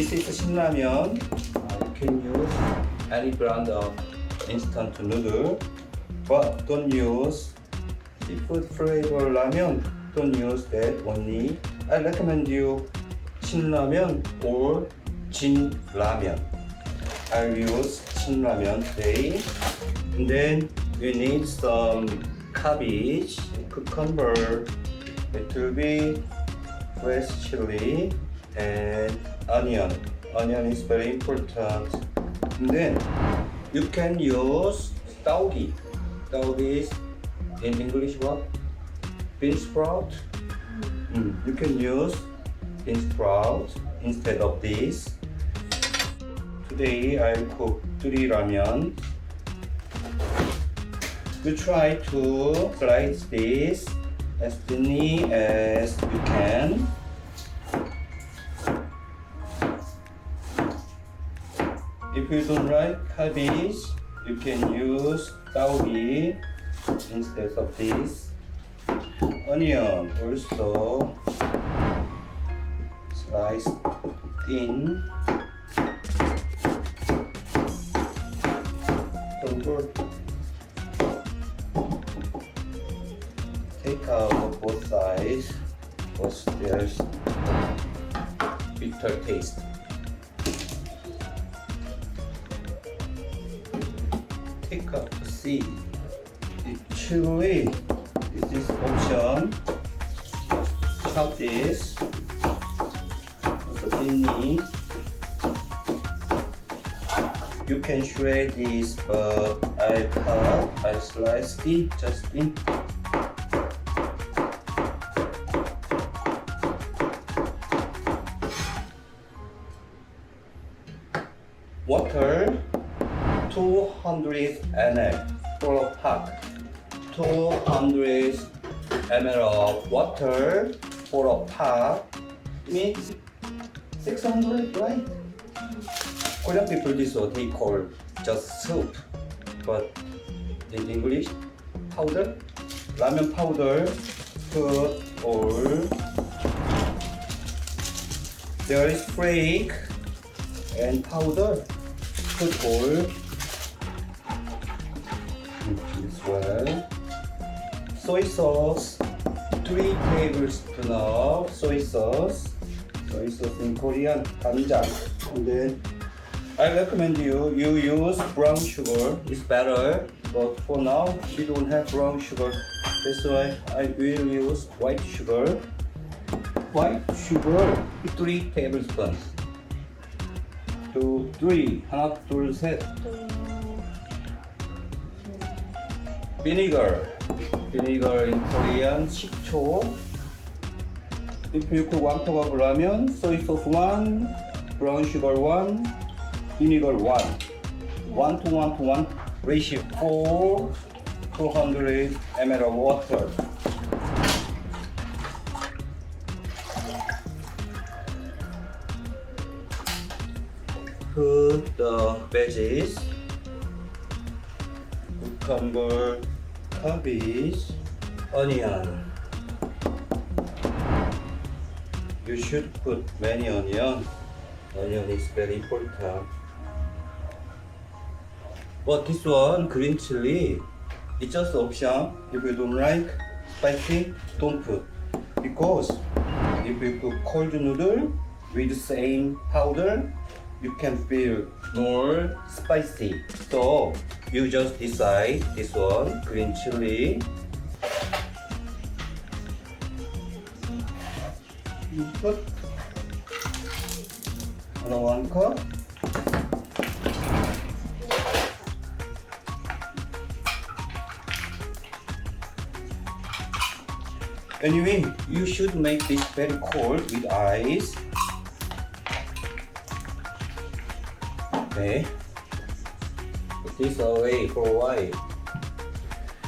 This is Shinramen. You can use any brand of instant noodle, but don't use seafood flavor ramen. Don't use that only. I recommend you Shinramen or Jin ramen. I'll use Shin ramen today. And then we need some cabbage, cucumber, it will be fresh chili, and onion. Onion is very important. And then you can use tteokgi. Tteokgi is in English what? Bean sprout. You can use bean sprout instead of this. Today I'll cook 3 ramen. You try to slice this as thinly as you can. If you don't like cabbage, you can use tteokgi instead of this. Onion also slice thin. Don't worry. Take out both sides because there's bitter taste. Take out the seed. The chili, this is option. Chop this. Also thinly. You can shred this, but I slice it just in. Water 200 ml for a pack. 200 ml of water for a pack means 600, right? Korean people this what they call just soup, but in English powder, ramen powder, put all. There is flake and powder. Put all as well. Soy sauce, 3 tablespoons of soy sauce. Soy sauce in Korean, 간장. And then I recommend you use brown sugar. It's better. But for now, we don't have brown sugar. That's why I will use white sugar. White sugar, 3 tablespoons. 2, 3. 하나, 둘, 셋. Vinegar. Vinegar in Korean, 식초. If you cook 1 cup of ramen, soy sauce 1, brown sugar 1, vinegar 1. 1 to 1 to 1 ratio for 200 ml of water. Put the veggies, cucumber, cabbage, onion. You should put many onion. Onion is very important. But this one, green chili, it's just option. If you don't like spicy, don't put. Because if you cook cold noodle with the same powder, you can feel more spicy. So you just decide this one, green chili. You put another 1 cup. Anyway, you should make this very cold with ice. Okay. Put this away for a while.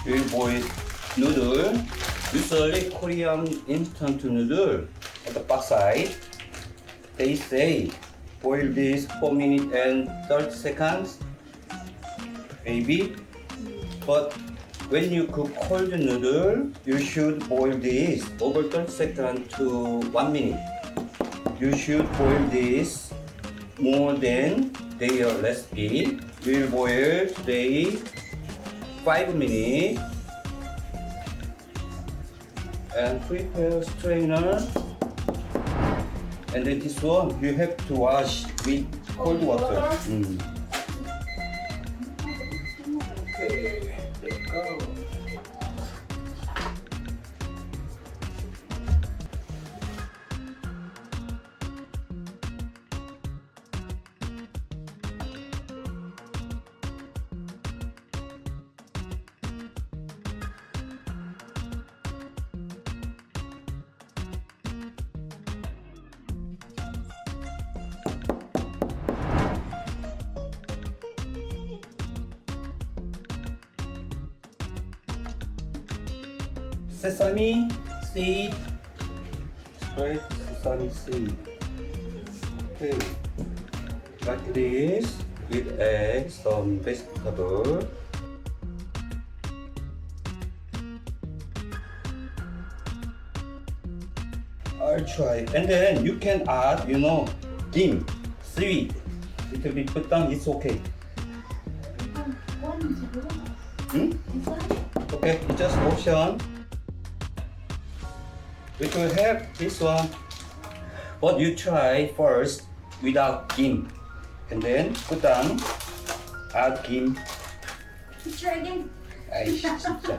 You boil noodle. Usually Korean instant noodle at the backside. They say boil this 4 minutes and 30 seconds. Maybe. But when you cook cold noodle, you should boil this over 30 seconds to 1 minute. You should boil this more than their recipe. We'll boil today 5 minutes and prepare strainer. And then this one you have to wash with cold water. Okay, let's go. Sesame seed, spread sesame seed. Okay, like this with eggs, some vegetable. I'll try, and then you can add, dim, sweet. Little bit put down, it's okay. Okay, it's just option. We could have this one, but you try first without kim, and then put down, add kim. You try again. 아이씨 진짜.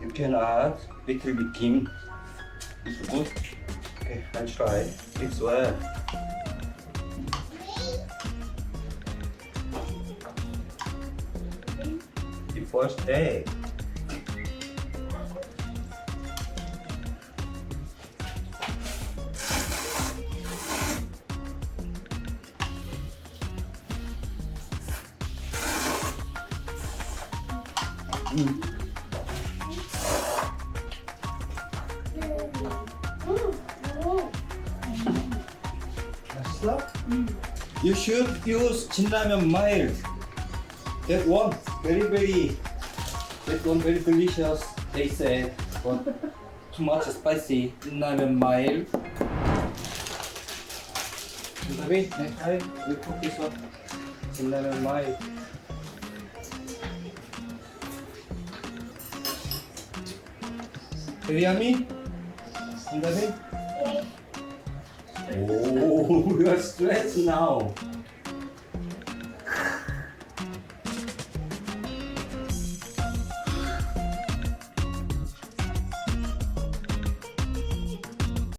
You can add little bit kim. It's good. Okay, I'll try this one. The first egg. 맛있어? You should use 진라면 mild. That one very delicious. They said, but too much spicy. 진라면 mild. Baby, next time we cook this one. 진라면 mild. Very yummy. Baby. Oh, you are stressed now.